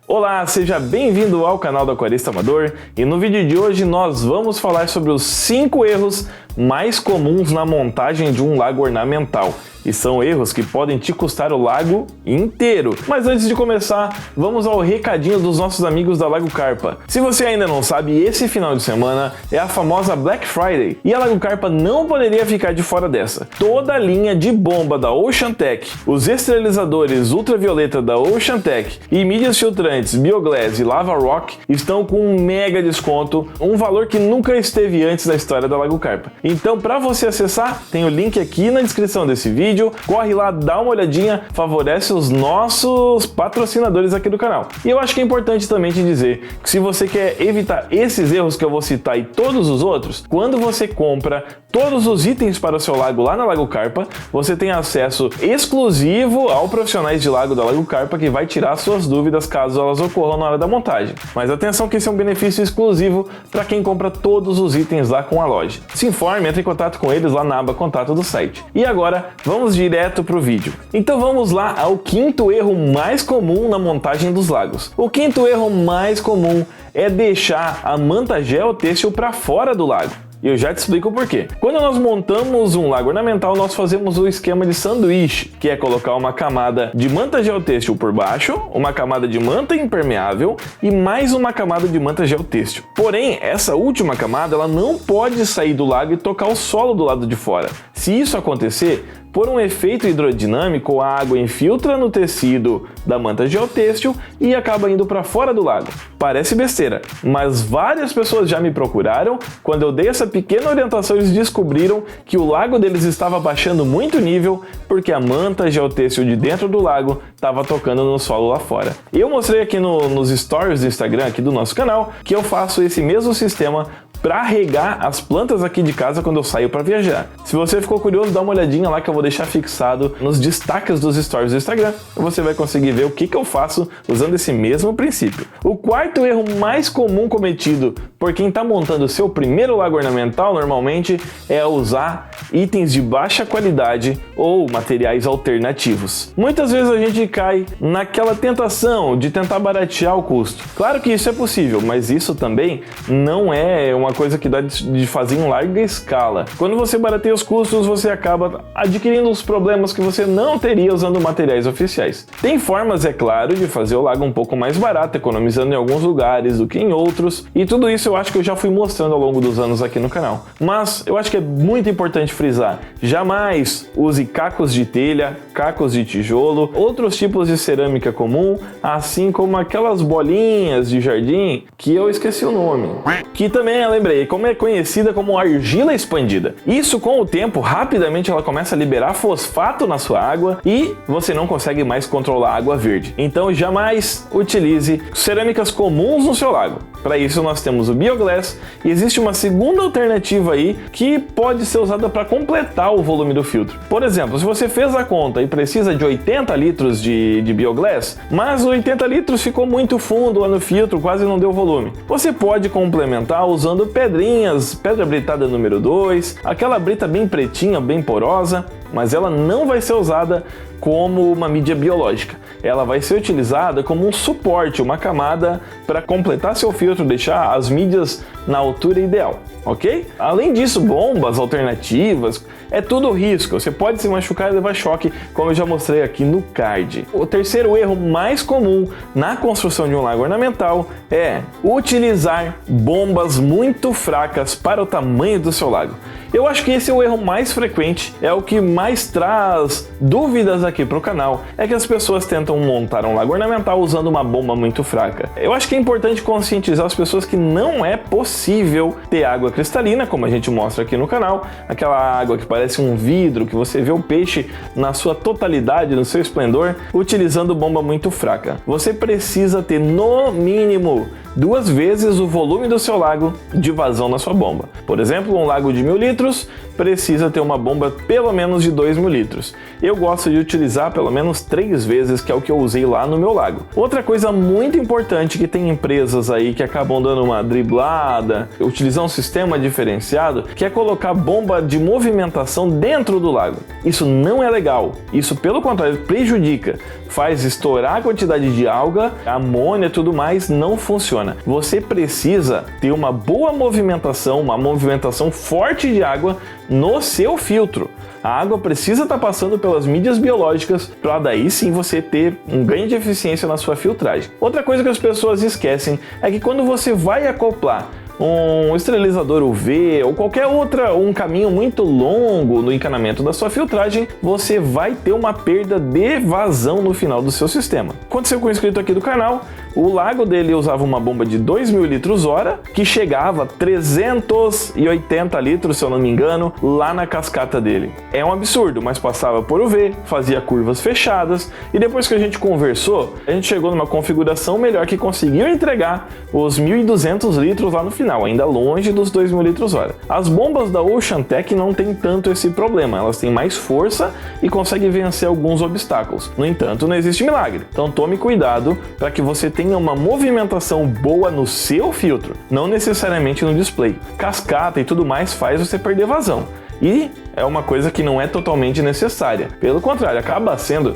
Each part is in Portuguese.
Olá, seja bem-vindo ao canal do Aquarista Amador e no vídeo de hoje nós vamos falar sobre os 5 erros mais comuns na montagem de um lago ornamental. E são erros que podem te custar o lago inteiro. Mas antes de começar, vamos ao recadinho dos nossos amigos da Lago Carpa. Se você ainda não sabe, esse final de semana é a famosa Black Friday. E a Lago Carpa não poderia ficar de fora dessa. Toda a linha de bomba da Oceantec, os esterilizadores ultravioleta da Oceantec e mídias filtrantes Bioglass e Lava Rock estão com um mega desconto, um valor que nunca esteve antes na história da Lago Carpa. Então, para você acessar, tem o link aqui na descrição desse vídeo. Corre lá, dá uma olhadinha, favorece os nossos patrocinadores aqui do canal. E eu acho que é importante também te dizer que se você quer evitar esses erros que eu vou citar e todos os outros, quando você compra todos os itens para o seu lago lá na Lago Carpa, você tem acesso exclusivo ao profissionais de lago da Lago Carpa que vai tirar suas dúvidas caso elas ocorram na hora da montagem. Mas atenção que esse é um benefício exclusivo para quem compra todos os itens lá com a loja. Se informe, entre em contato com eles lá na aba contato do site. E agora, vamos direto pro vídeo. Então vamos lá ao quinto erro mais comum na montagem dos lagos. O quinto erro mais comum é deixar a manta geotêxtil para fora do lago. E eu já te explico o porquê. Quando nós montamos um lago ornamental, nós fazemos o esquema de sanduíche, que é colocar uma camada de manta geotêxtil por baixo, uma camada de manta impermeável e mais uma camada de manta geotêxtil. Porém, essa última camada ela não pode sair do lago e tocar o solo do lado de fora. Se isso acontecer, por um efeito hidrodinâmico, a água infiltra no tecido da manta geotêxtil e acaba indo para fora do lago. Parece besteira, mas várias pessoas já me procuraram. Quando eu dei essa pequena orientação, eles descobriram que o lago deles estava baixando muito o nível porque a manta geotêxtil de dentro do lago estava tocando no solo lá fora. Eu mostrei aqui nos stories do Instagram aqui do nosso canal que eu faço esse mesmo sistema para regar as plantas aqui de casa quando eu saio para viajar. Se você ficou curioso, dá uma olhadinha lá que eu vou deixar fixado nos destaques dos stories do Instagram. Você vai conseguir ver o que eu faço usando esse mesmo princípio. O quarto erro mais comum cometido por quem está montando o seu primeiro lago ornamental normalmente é usar itens de baixa qualidade ou materiais alternativos. Muitas vezes a gente cai naquela tentação de tentar baratear o custo. Claro que isso é possível, mas isso também não é uma coisa que dá de fazer em larga escala. Quando você barateia os custos, você acaba adquirindo os problemas que você não teria usando materiais oficiais. Tem formas, é claro, de fazer o lago um pouco mais barato, economizando em alguns lugares do que em outros, e tudo isso eu acho que eu já fui mostrando ao longo dos anos aqui no canal. Mas eu acho que é muito importante frisar, jamais use cacos de telha, cacos de tijolo, outros tipos de cerâmica comum, assim como aquelas bolinhas de jardim que eu esqueci o nome, que também lembrei, como é conhecida como argila expandida. Isso, com o tempo, rapidamente ela começa a liberar fosfato na sua água e você não consegue mais controlar a água verde. Então jamais utilize cerâmicas comuns no seu lago. Para isso nós temos o Bioglass e existe uma segunda alternativa aí que pode ser usada para completar o volume do filtro. Por exemplo, se você fez a conta e precisa de 80 litros de Bioglass, mas 80 litros ficou muito fundo lá no filtro, quase não deu volume. Você pode complementar usando pedrinhas, pedra britada número 2, aquela brita bem pretinha, bem porosa, mas ela não vai ser usada como uma mídia biológica. Ela vai ser utilizada como um suporte, uma camada para completar seu filtro, deixar as mídias na altura ideal, ok? Além disso, bombas alternativas, é tudo risco. Você pode se machucar e levar choque, como eu já mostrei aqui no card. O terceiro erro mais comum na construção de um lago ornamental é utilizar bombas muito fracas para o tamanho do seu lago. Eu acho que esse é o erro mais frequente, é o que mais traz dúvidas aqui para o canal, é que as pessoas tentam montar um lago ornamental usando uma bomba muito fraca. Eu acho que é importante conscientizar as pessoas que não é possível ter água cristalina, como a gente mostra aqui no canal, aquela água que parece um vidro, que você vê o peixe na sua totalidade, no seu esplendor, utilizando bomba muito fraca. Você precisa ter no mínimo 2 vezes o volume do seu lago de vazão na sua bomba. Por exemplo, um lago de 1000 litros precisa ter uma bomba pelo menos de 2000 litros. Eu gosto de utilizar pelo menos 3 vezes, que é o que eu usei lá no meu lago. Outra coisa muito importante, que tem empresas aí que acabam dando uma driblada, utilizar um sistema diferenciado, que é colocar bomba de movimentação dentro do lago. Isso não é legal. Isso, pelo contrário, prejudica. Faz estourar a quantidade de alga, amônia e tudo mais, não funciona. Você precisa ter uma boa movimentação, uma movimentação forte de água no seu filtro. A água precisa estar passando pelas mídias biológicas para daí sim você ter um ganho de eficiência na sua filtragem. Outra coisa que as pessoas esquecem é que quando você vai acoplar um esterilizador UV ou qualquer um caminho muito longo no encanamento da sua filtragem, você vai ter uma perda de vazão no final do seu sistema. Aconteceu com um inscrito aqui do canal, o lago dele usava uma bomba de 2000 litros hora, que chegava a 380 litros, se eu não me engano, lá na cascata dele. É um absurdo, mas passava por UV, fazia curvas fechadas, e depois que a gente conversou, a gente chegou numa configuração melhor que conseguiu entregar os 1200 litros lá no final, ainda longe dos 2000 litros hora. As bombas da Oceantec não tem tanto esse problema, elas têm mais força e conseguem vencer alguns obstáculos. No entanto, não existe milagre, então tome cuidado para que você tenha uma movimentação boa no seu filtro, não necessariamente no display. Cascata e tudo mais faz você perder vazão, e é uma coisa que não é totalmente necessária, pelo contrário, acaba sendo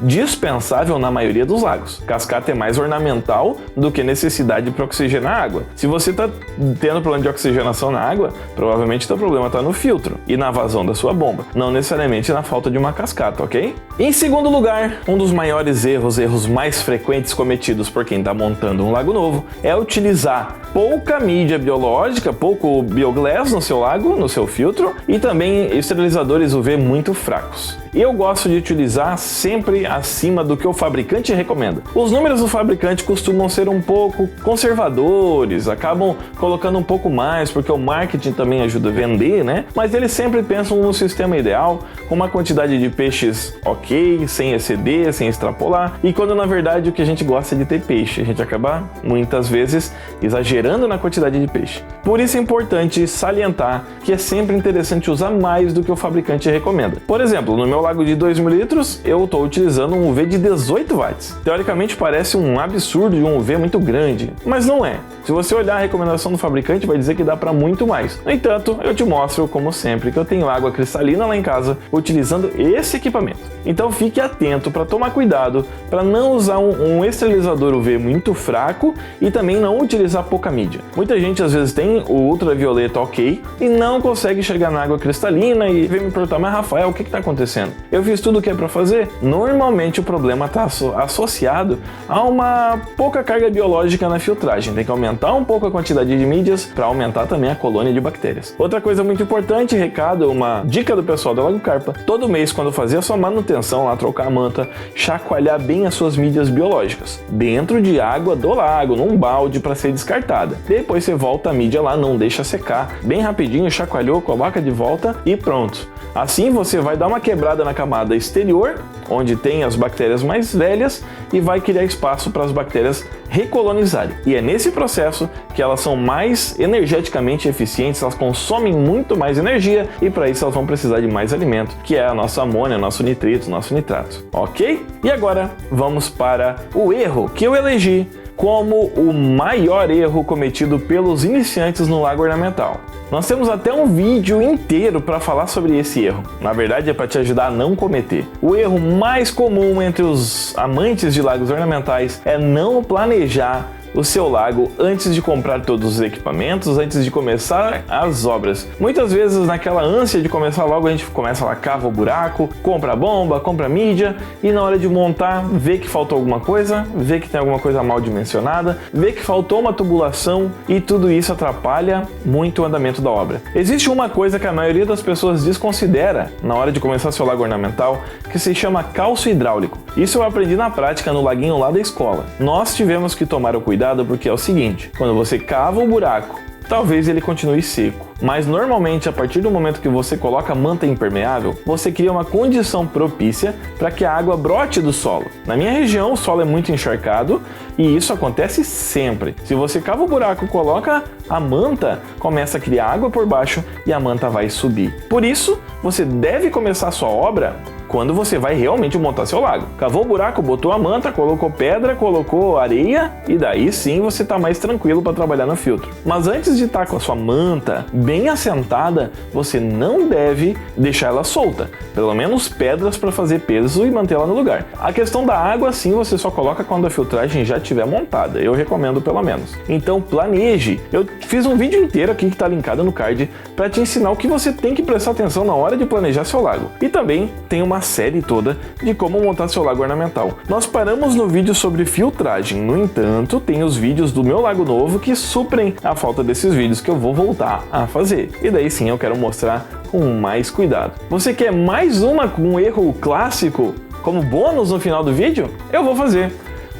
dispensável na maioria dos lagos. Cascata é mais ornamental do que necessidade para oxigenar a água. Se você está tendo problema de oxigenação na água, provavelmente o problema está no filtro e na vazão da sua bomba, não necessariamente na falta de uma cascata, ok? Em segundo lugar, um dos maiores erros mais frequentes cometidos por quem está montando um lago novo é utilizar pouca mídia biológica, pouco bioglass no seu lago, no seu filtro, e também esterilizadores UV muito fracos. Eu gosto de utilizar sempre acima do que o fabricante recomenda. Os números do fabricante costumam ser um pouco conservadores, acabam colocando um pouco mais porque o marketing também ajuda a vender, né? Mas eles sempre pensam no sistema ideal, com uma quantidade de peixes ok, sem exceder, sem extrapolar, e quando na verdade o que a gente gosta é de ter peixe, a gente acaba muitas vezes exagerando na quantidade de peixe. Por isso é importante salientar que é sempre interessante usar mais do que o fabricante recomenda. Por exemplo, no meu lago de 2000 litros, eu estou utilizando um UV de 18 watts. Teoricamente parece um absurdo de um UV muito grande, mas não é. Se você olhar a recomendação do fabricante, vai dizer que dá para muito mais. No entanto, eu te mostro, como sempre, que eu tenho água cristalina lá em casa utilizando esse equipamento. Então fique atento para tomar cuidado para não usar um esterilizador UV muito fraco e também não utilizar pouca mídia. Muita gente às vezes tem o ultravioleta ok e não consegue chegar na água cristalina e vem me perguntar, mas Rafael, o que está acontecendo? Eu fiz tudo o que é para fazer? Normalmente o problema está associado a uma pouca carga biológica na filtragem. Tem que aumentar um pouco a quantidade de mídias para aumentar também a colônia de bactérias. Outra coisa muito importante, recado, uma dica do pessoal da Lago Carpa: todo mês, quando fazer a sua manutenção lá, trocar a manta, chacoalhar bem as suas mídias biológicas dentro de água do lago, num balde para ser descartada. Depois você volta a mídia lá, não deixa secar, bem rapidinho, chacoalhou, coloca de volta e pronto. Assim você vai dar uma quebrada na camada exterior, onde tem as bactérias mais velhas, e vai criar espaço para as bactérias recolonizarem. E é nesse processo que elas são mais energeticamente eficientes, elas consomem muito mais energia e para isso elas vão precisar de mais alimento, que é a nossa amônia, nosso nitrito, nosso nitrato. Ok? E agora vamos para o erro que eu elegi como o maior erro cometido pelos iniciantes no lago ornamental. Nós temos até um vídeo inteiro para falar sobre esse erro. Na verdade, é para te ajudar a não cometer. O erro mais comum entre os amantes de lagos ornamentais é não planejar o seu lago antes de comprar todos os equipamentos, antes de começar as obras. Muitas vezes, naquela ânsia de começar logo, a gente começa lá, cava o buraco, compra a bomba, compra a mídia, e na hora de montar, vê que faltou alguma coisa, vê que tem alguma coisa mal dimensionada, vê que faltou uma tubulação, e tudo isso atrapalha muito o andamento da obra. Existe uma coisa que a maioria das pessoas desconsidera na hora de começar seu lago ornamental, que se chama calço hidráulico. Isso eu aprendi na prática no laguinho lá da escola. Nós tivemos que tomar o cuidado porque é o seguinte: quando você cava o buraco talvez ele continue seco. Mas normalmente, a partir do momento que você coloca a manta impermeável, você cria uma condição propícia para que a água brote do solo. Na minha região, o solo é muito encharcado e isso acontece sempre. Se você cava o buraco e coloca a manta, começa a criar água por baixo e a manta vai subir. Por isso, você deve começar a sua obra quando você vai realmente montar seu lago. Cavou o buraco, botou a manta, colocou pedra, colocou areia e daí sim você está mais tranquilo para trabalhar no filtro. Mas antes de estar com a sua manta bem assentada, você não deve deixar ela solta. Pelo menos pedras para fazer peso e mantê-la no lugar. A questão da água sim você só coloca quando a filtragem já estiver montada. Eu recomendo pelo menos. Então planeje. Eu fiz um vídeo inteiro aqui que está linkado no card para te ensinar o que você tem que prestar atenção na hora de planejar seu lago. E também tem uma série toda de como montar seu lago ornamental. Nós paramos no vídeo sobre filtragem, no entanto, tem os vídeos do meu lago novo que suprem a falta desses vídeos que eu vou voltar a fazer. E daí sim eu quero mostrar com mais cuidado. Você quer mais uma com um erro clássico como bônus no final do vídeo? Eu vou fazer.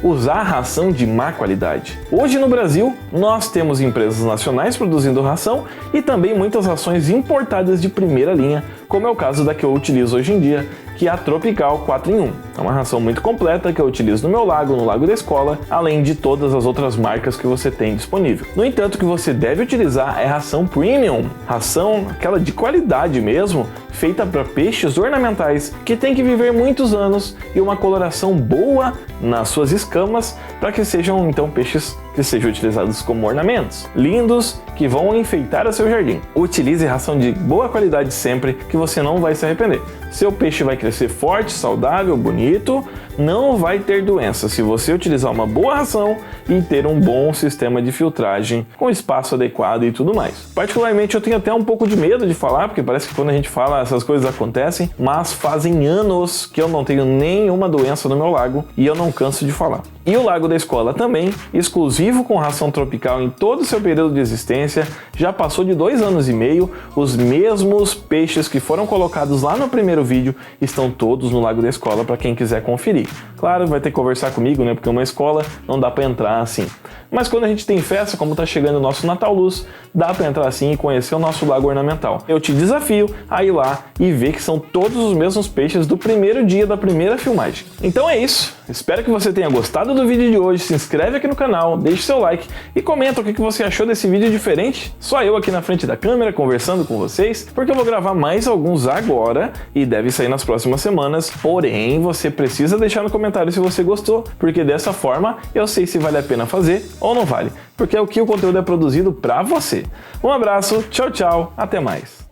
Usar ração de má qualidade. Hoje no Brasil, nós temos empresas nacionais produzindo ração e também muitas rações importadas de primeira linha, como é o caso da que eu utilizo hoje em dia, que é a Tropical 4 em 1. É uma ração muito completa que eu utilizo no meu lago, no lago da escola, além de todas as outras marcas que você tem disponível. No entanto, o que você deve utilizar é ração premium, ração aquela de qualidade mesmo, feita para peixes ornamentais que tem que viver muitos anos e uma coloração boa nas suas escamas para que sejam então peixes que sejam utilizados como ornamentos, lindos, que vão enfeitar o seu jardim. Utilize ração de boa qualidade sempre, que você não vai se arrepender. Seu peixe vai crescer forte, saudável, bonito, não vai ter doença se você utilizar uma boa ração e ter um bom sistema de filtragem com espaço adequado e tudo mais. Particularmente eu tenho até um pouco de medo de falar, porque parece que quando a gente fala essas coisas acontecem, mas fazem anos que eu não tenho nenhuma doença no meu lago e eu não canso de falar. E o lago da escola também, exclusivo com ração tropical em todo o seu período de existência, já passou de 2 anos e meio, os mesmos peixes que foram colocados lá no primeiro vídeo estão todos no lago da escola para quem quiser conferir. Claro, vai ter que conversar comigo, né, porque uma escola não dá para entrar assim. Mas quando a gente tem festa, como está chegando o nosso Natal Luz, dá para entrar assim e conhecer o nosso lago ornamental. Eu te desafio a ir lá e ver que são todos os mesmos peixes do primeiro dia da primeira filmagem. Então é isso, espero que você tenha gostado do vídeo de hoje, se inscreve aqui no canal, deixe seu like e comenta o que você achou desse vídeo diferente. Só eu aqui na frente da câmera conversando com vocês, porque eu vou gravar mais alguns agora e deve sair nas próximas semanas, porém você precisa deixar no comentário se você gostou, porque dessa forma eu sei se vale a pena fazer ou não vale, porque é o que o conteúdo é produzido para você. Um abraço, tchau, tchau, até mais.